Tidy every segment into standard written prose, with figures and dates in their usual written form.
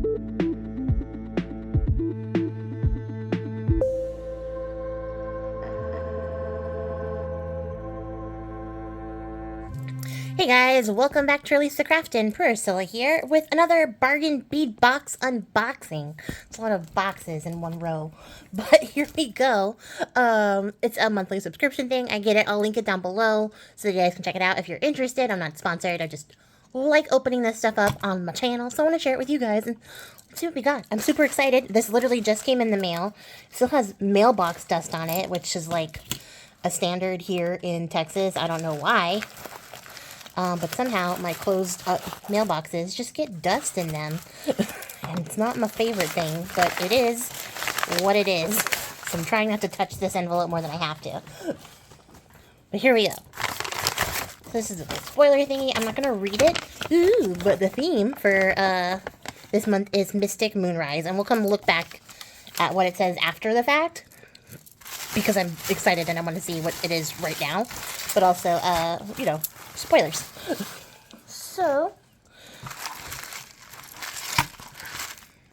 Hey guys, welcome back to Release the Craftin. Priscilla here with another Bargain Bead Box unboxing. It's a lot of boxes in one row, but here we go. It's a monthly subscription thing. I get it. I'll link it down below so that you guys can check it out if you're interested. I'm not sponsored. I just like opening this stuff up on my channel, so I want to share it with you guys and let's see what we got. I'm super excited. This literally just came in the mail. It still has mailbox dust on it, which is like a standard here in Texas. I don't know why. But somehow my closed up mailboxes just get dust in them. And it's not my favorite thing, but it is what it is. So I'm trying not to touch this envelope more than I have to. But here we go. So this is a spoiler thingy. I'm not going to read it. Ooh, but the theme for this month is Mystic Moonrise. And we'll come look back at what it says after the fact, because I'm excited and I want to see what it is right now. But also, you know, spoilers. So,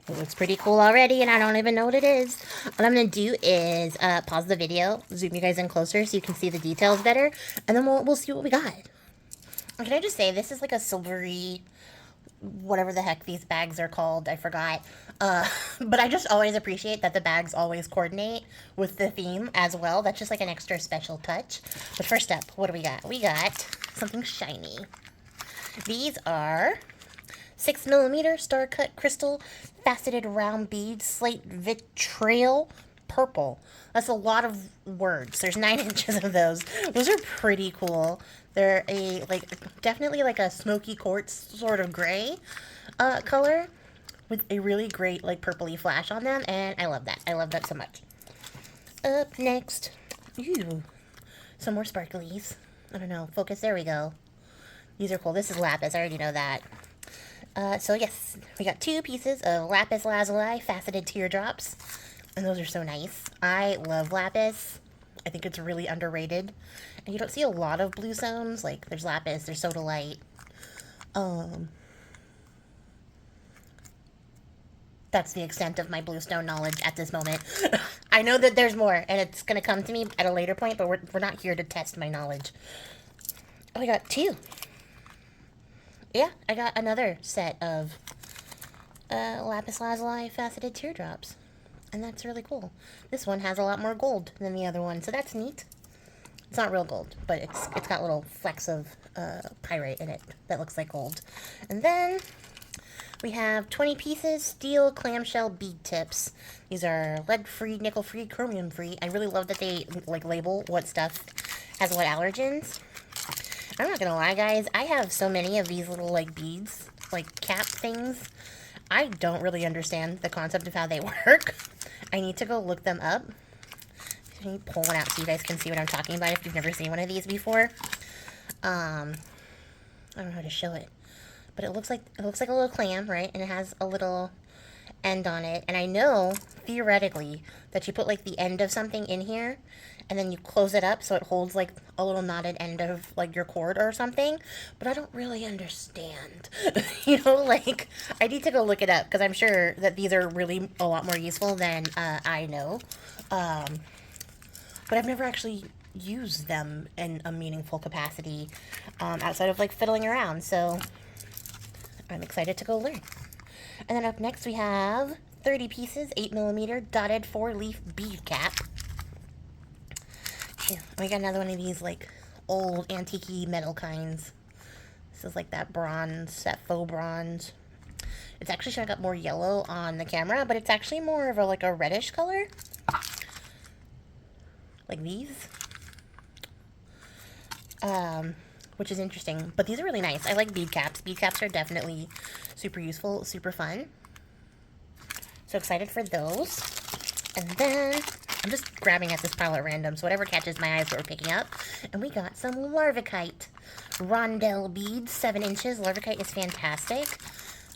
it looks pretty cool already, and I don't even know what it is. What I'm going to do is pause the video, zoom you guys in closer so you can see the details better, and then we'll see what we got. Can I just say, this is like a silvery, whatever the heck these bags are called, I forgot. But I just always appreciate that the bags always coordinate with the theme as well. That's just like an extra special touch. But first up, what do we got? We got something shiny. These are 6mm star-cut crystal faceted round beads, slate vitriol purple. That's a lot of words. There's 9 inches of those. Those are pretty cool. They're a, like, definitely like a smoky quartz sort of gray color with a really great, like, purpley flash on them, and I love that. I love that so much. Up next, ooh, some more sparklies. I don't know, focus, there we go. These are cool. This is lapis, I already know that. So yes, we got 2 pieces of lapis lazuli faceted teardrops, and those are so nice. I love lapis. I think it's really underrated. And you don't see a lot of bluestones. Like, there's lapis, there's sodalite. That's the extent of my bluestone knowledge at this moment. I know that there's more, and it's going to come to me at a later point, but we're not here to test my knowledge. Oh, I got 2. Yeah, I got another set of lapis lazuli faceted teardrops. And that's really cool. This one has a lot more gold than the other one, so that's neat. It's not real gold, but it's got little flecks of pyrite in it that looks like gold. And then we have 20 pieces steel clamshell bead tips. These are lead-free, nickel-free, chromium-free. I really love that they like label what stuff has what allergens. I'm not gonna lie, guys. I have so many of these little like beads, like cap things. I don't really understand the concept of how they work. I need to go look them up. Let me pull one out so you guys can see what I'm talking about if you've never seen one of these before. I don't know how to show it, but it looks like a little clam, right? And it has a little end on it. And I know theoretically that you put like the end of something in here, and then you close it up so it holds like a little knotted end of like your cord or something. But I don't really understand. You know, like I need to go look it up because I'm sure that these are really a lot more useful than I know. But I've never actually used them in a meaningful capacity outside of like fiddling around. So I'm excited to go learn. And then up next we have 30 pieces, 8mm dotted 4-leaf bead cap. Yeah, we got another one of these like old antique metal kinds. This is like that bronze, that faux bronze. It's actually showing up more yellow on the camera, but it's actually more of a like a reddish color. Like these. Which is interesting. But these are really nice. I like bead caps. Bead caps are definitely super useful, super fun. So excited for those. And then I'm just grabbing at this pile at random, so whatever catches my eyes we're picking up. And we got some larvikite rondelle beads, 7 inches. Larvikite is fantastic.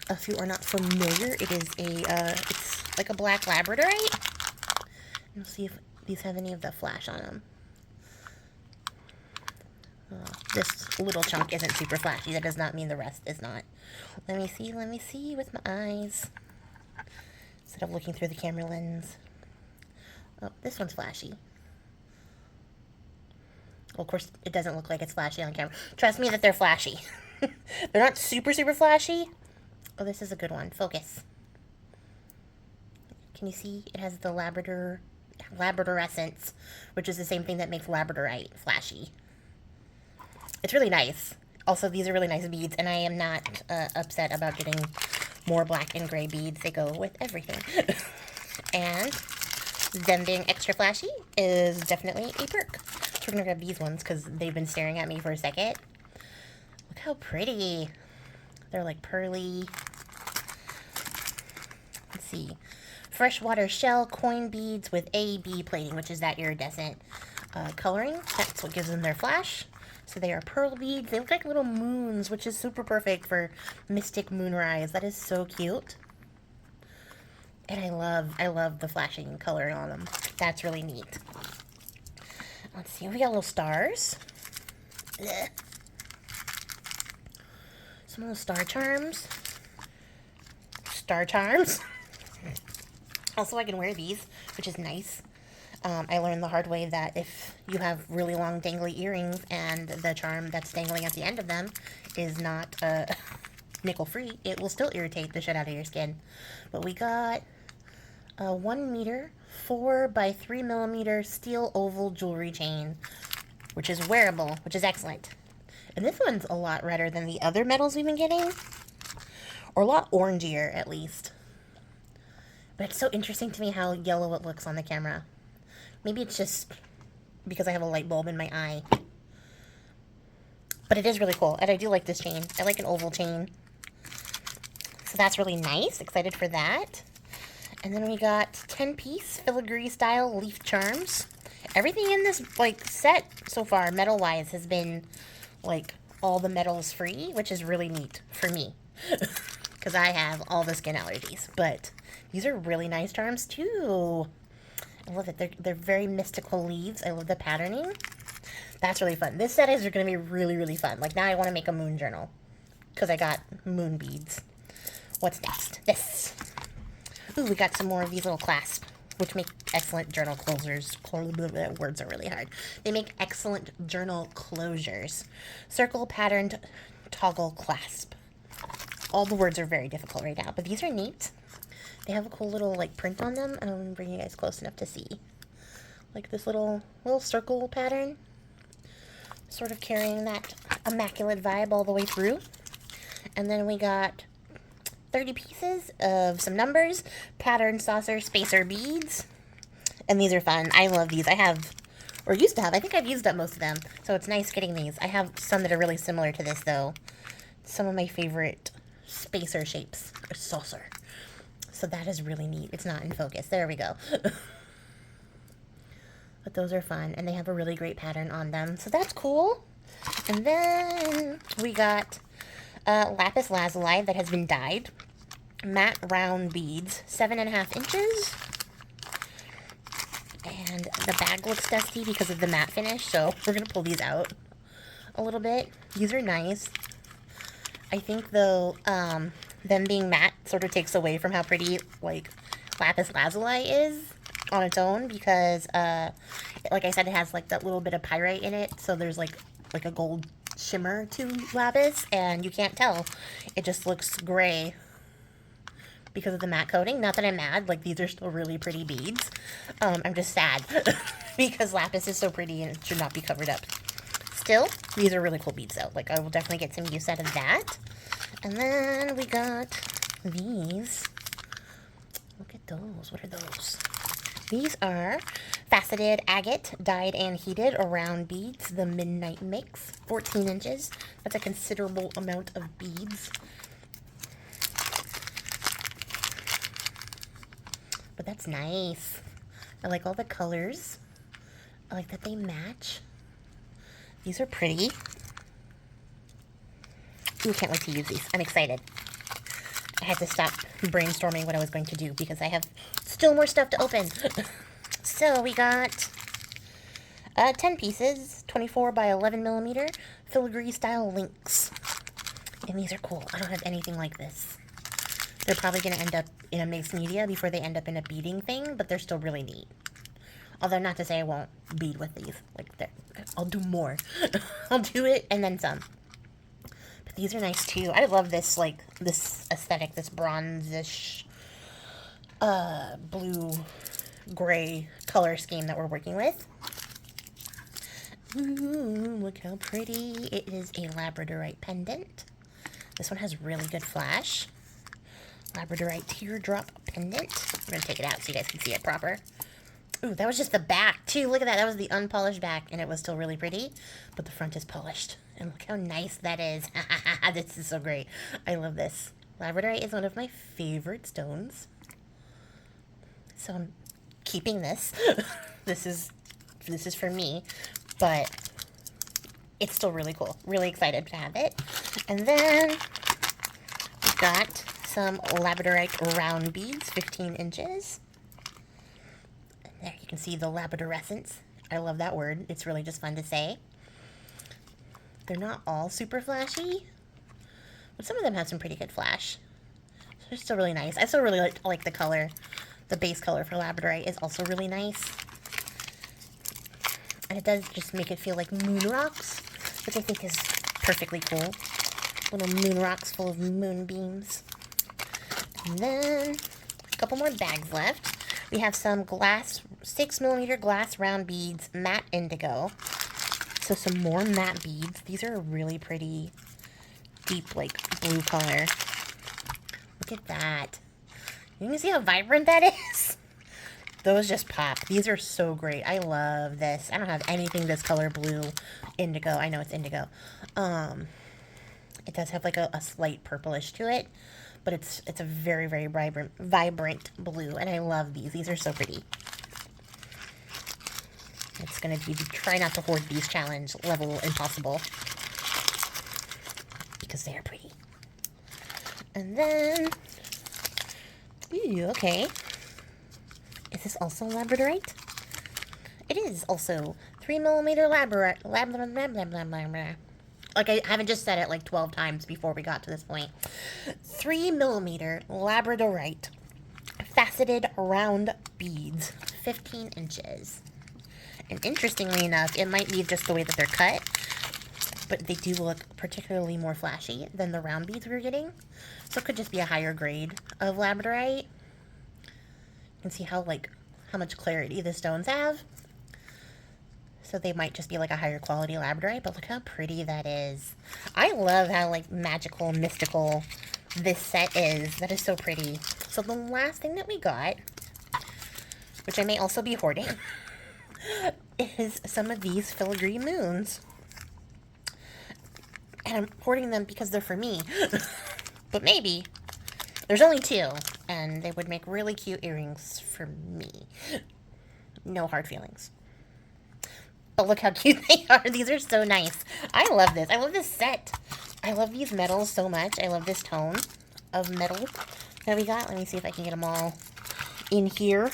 If you are not familiar, it is a it's like a black labradorite. Let's see if these have any of the flash on them. This little chunk isn't super flashy. That does not mean the rest is not. Let me see with my eyes. instead of looking through the camera lens. Oh, this one's flashy. Well, of course, it doesn't look like it's flashy on camera. Trust me that they're flashy. They're not super, super flashy. Oh, this is a good one. Focus. Can you see? It has the labradorescence, which is the same thing that makes labradorite flashy. It's really nice. Also, these are really nice beads, and I am not upset about getting more black and gray beads. They go with everything. And them being extra flashy is definitely a perk. So we're going to grab these ones because they've been staring at me for a second. Look how pretty. They're like pearly. Let's see. Freshwater shell coin beads with AB plating, which is that iridescent coloring. That's what gives them their flash. So they are pearl beads. They look like little moons, which is super perfect for mystic moonrise. That is so cute. And I love the flashing coloring on them. That's really neat. Let's see, we got little stars. Ugh. Some little star charms. Star charms. Also, I can wear these, which is nice. I learned the hard way that if you have really long dangly earrings and the charm that's dangling at the end of them is not nickel-free, it will still irritate the shit out of your skin. But we got a 1 meter, 4 by 3 millimeter steel oval jewelry chain, which is wearable, which is excellent. And this one's a lot redder than the other metals we've been getting, or a lot orangier at least. But it's so interesting to me how yellow it looks on the camera. Maybe it's just because I have a light bulb in my eye. But it is really cool, and I do like this chain. I like an oval chain. So that's really nice. Excited for that. And then we got 10-piece filigree style leaf charms. Everything in this set so far, metal-wise, has been all the metals free, which is really neat for me. Because I have all the skin allergies. But these are really nice charms too. I love it. They're very mystical leaves. I love the patterning. That's really fun. This set is going to be really, really fun. Now I want to make a moon journal. Because I got moon beads. What's next? This. Ooh, we got some more of these little clasps, which make excellent journal closers. Words are really hard. They make excellent journal closures. Circle patterned toggle clasp. All the words are very difficult right now, but these are neat. They have a cool little print on them. I'm going to bring you guys close enough to see. This little circle pattern. Sort of carrying that immaculate vibe all the way through. And then we got 30 pieces of some numbers, pattern saucer spacer beads. And these are fun. I love these. I have, or used to have, I think I've used up most of them. So it's nice getting these. I have some that are really similar to this though. Some of my favorite spacer shapes, or saucer. So that is really neat. It's not in focus. There we go. But those are fun, and they have a really great pattern on them. So that's cool. And then we got lapis lazuli that has been dyed. Matte round beads, 7.5 inches. And the bag looks dusty because of the matte finish, so we're going to pull these out a little bit. These are nice. I think, though, them being matte sort of takes away from how pretty, lapis lazuli is on its own because, like I said, it has, that little bit of pyrite in it, so there's, a gold shimmer to lapis, and you can't tell. It just looks gray because of the matte coating. Not that I'm mad. These are still really pretty beads. I'm just sad because lapis is so pretty and it should not be covered up. Still, these are really cool beads, though. I will definitely get some use out of that. And then we got these. Look at those. What are those? These are faceted agate, dyed and heated around beads. The Midnight Mix, 14 inches. That's a considerable amount of beads. But that's nice. I like all the colors. I like that they match. These are pretty. Ooh, can't wait to use these. I'm excited. I had to stop brainstorming what I was going to do because I have still more stuff to open. So we got 10 pieces, 24 by 11 millimeter, filigree style links. And these are cool. I don't have anything like this. They're probably going to end up in a mixed media before they end up in a beading thing, but they're still really neat. Although not to say I won't bead with these. Like, I'll do more. I'll do it and then some. But these are nice too. I love this, like, this aesthetic, this bronzish, blue-gray color scheme that we're working with. Ooh, look how pretty. It is a labradorite pendant. This one has really good flash. Labradorite teardrop pendant. I'm going to take it out so you guys can see it proper. Ooh, that was just the back, too. Look at that. That was the unpolished back, and it was still really pretty. But the front is polished. And look how nice that is. This is so great. I love this. Labradorite is one of my favorite stones. So I'm keeping this. This is for me. But it's still really cool. Really excited to have it. And then we've got some labradorite round beads, 15 inches. And there you can see the labradorescence. I love that word. It's really just fun to say. They're not all super flashy, but some of them have some pretty good flash. So they're still really nice. I still really like the color. The base color for labradorite is also really nice. And it does just make it feel like moon rocks, which I think is perfectly cool. Little moon rocks full of moonbeams. And then a couple more bags left. We have some glass, 6mm glass round beads, matte indigo. So some more matte beads. These are a really pretty, deep, like, blue color. Look at that. You can see how vibrant that is? Those just pop. These are so great. I love this. I don't have anything this color blue. Indigo. I know it's indigo. It does have like a slight purplish to it, but it's a very, very vibrant blue, and I love these. These are so pretty. It's going to be try not to hoard these challenge level impossible because they are pretty. And then, ooh, okay. Is this also labradorite? It is also 3mm labradorite. Like, I haven't just said it like 12 times before we got to this point. 3mm labradorite faceted round beads, 15 inches. And interestingly enough, it might be just the way that they're cut, but they do look particularly more flashy than the round beads we were getting. So it could just be a higher grade of labradorite. You can see how much clarity the stones have. So they might just be like a higher quality labradorite, but look how pretty that is. I love how like magical, mystical this set is. That is so pretty. So the last thing that we got, which I may also be hoarding, is some of these filigree moons. And I'm hoarding them because they're for me. But maybe. There's only 2, and they would make really cute earrings for me. No hard feelings. But look how cute they are. These are so nice. I love this. I love this set. I love these metals so much. I love this tone of metal that we got. Let me see if I can get them all in here.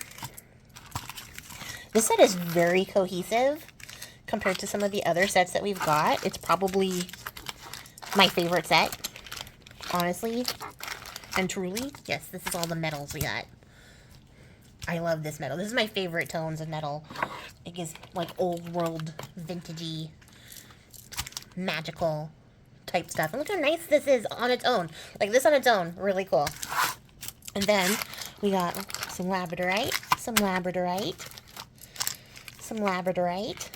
This set is very cohesive compared to some of the other sets that we've got. It's probably my favorite set, honestly and truly. Yes, this is all the metals we got. I love this metal. This is my favorite tones of metal. It gives like old world, vintagey, magical type stuff. And look how nice this is on its own. Like this on its own, really cool. And then we got some labradorite, some labradorite, some labradorite,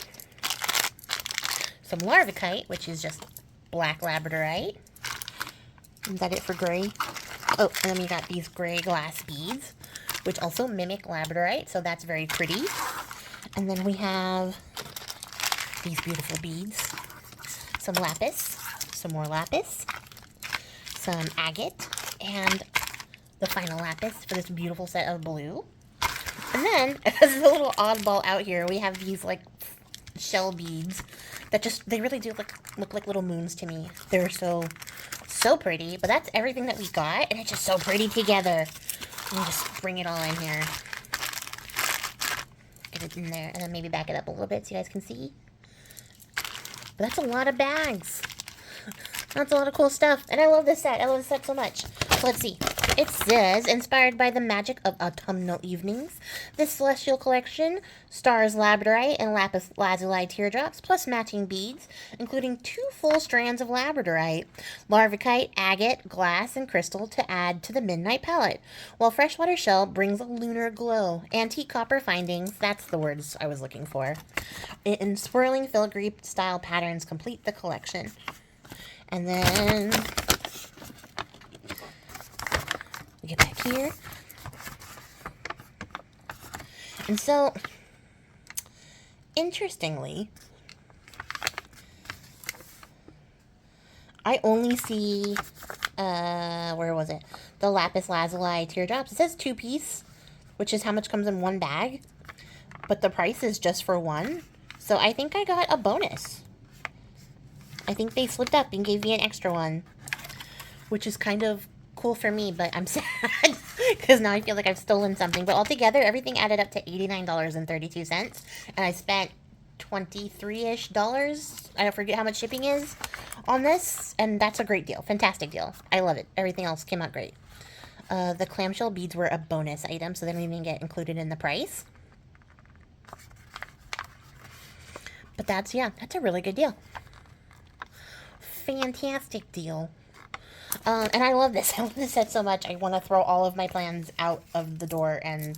some larvikite, which is just black labradorite. Is that it for gray? Oh, and then we got these gray glass beads, which also mimic labradorite, so that's very pretty. And then we have these beautiful beads, some lapis, some more lapis, some agate, and the final lapis for this beautiful set of blue. And then, as a little oddball out here, we have these like shell beads that they really do look like little moons to me. They're so pretty, but that's everything that we got, and it's just so pretty together. Let me just bring it all in here. Get it in there, and then maybe back it up a little bit so you guys can see. But that's a lot of bags. That's a lot of cool stuff, and I love this set. I love this set so much. So let's see. It says, inspired by the magic of autumnal evenings, this celestial collection stars labradorite and lapis lazuli teardrops, plus matching beads, including 2 full strands of labradorite, larvikite, agate, glass, and crystal to add to the midnight palette, while freshwater shell brings a lunar glow. Antique copper findings, that's the words I was looking for, in swirling filigree style patterns complete the collection. And then get back here. And so, interestingly, I only see, where was it? The lapis lazuli teardrops. It says 2-piece, which is how much comes in 1 bag, but the price is just for 1. So I think I got a bonus. I think they slipped up and gave me an extra one, which is kind of cool for me, but I'm sad because now I feel like I've stolen something. But altogether, everything added up to $89.32, and I spent $23-ish. I forget how much shipping is on this, and that's a great deal. Fantastic deal. I love it. Everything else came out great. The clamshell beads were a bonus item, so they don't even get included in the price. But that's a really good deal. Fantastic deal. And I love this. I love this set so much. I want to throw all of my plans out of the door and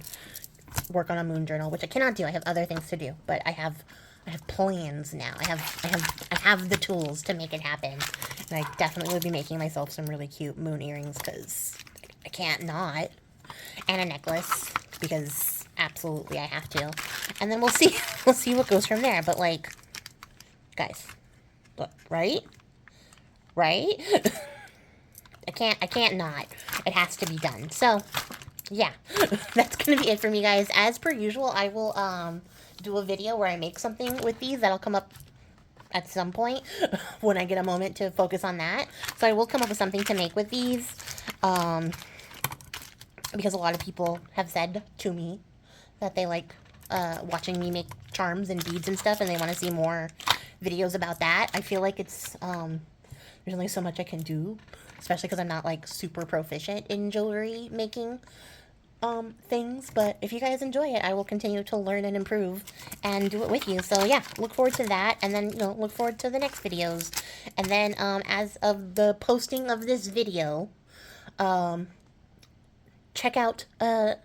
work on a moon journal, which I cannot do. I have other things to do, but I have plans now. I have the tools to make it happen. And I definitely will be making myself some really cute moon earrings because I can't not. And a necklace because absolutely I have to. And then we'll see what goes from there. But like, guys, look, right? I can't not. It has to be done. So, yeah. That's going to be it for me, guys. As per usual, I will do a video where I make something with these. That'll come up at some point when I get a moment to focus on that. So I will come up with something to make with these. Because a lot of people have said to me that they like watching me make charms and beads and stuff, and they want to see more videos about that. I feel like it's there's only so much I can do, especially because I'm not like super proficient in jewelry making things. But if you guys enjoy it, I will continue to learn and improve and do it with you. So yeah, look forward to that, and then look forward to the next videos. And then as of the posting of this video, check out the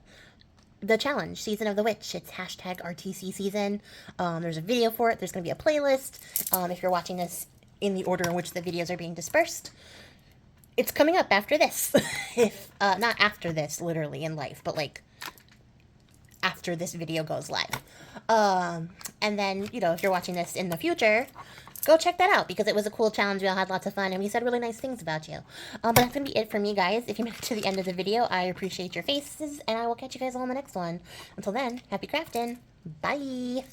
challenge, Season of the Witch. It's hashtag RTC season. There's a video for it. There's going to be a playlist. If you're watching this in the order in which the videos are being dispersed, it's coming up after this. If not after this, literally in life, but like after this video goes live. And then, if you're watching this in the future, go check that out because it was a cool challenge. We all had lots of fun and we said really nice things about you. But that's going to be it for me, guys. If you made it to the end of the video, I appreciate your faces, and I will catch you guys all in the next one. Until then, happy crafting. Bye.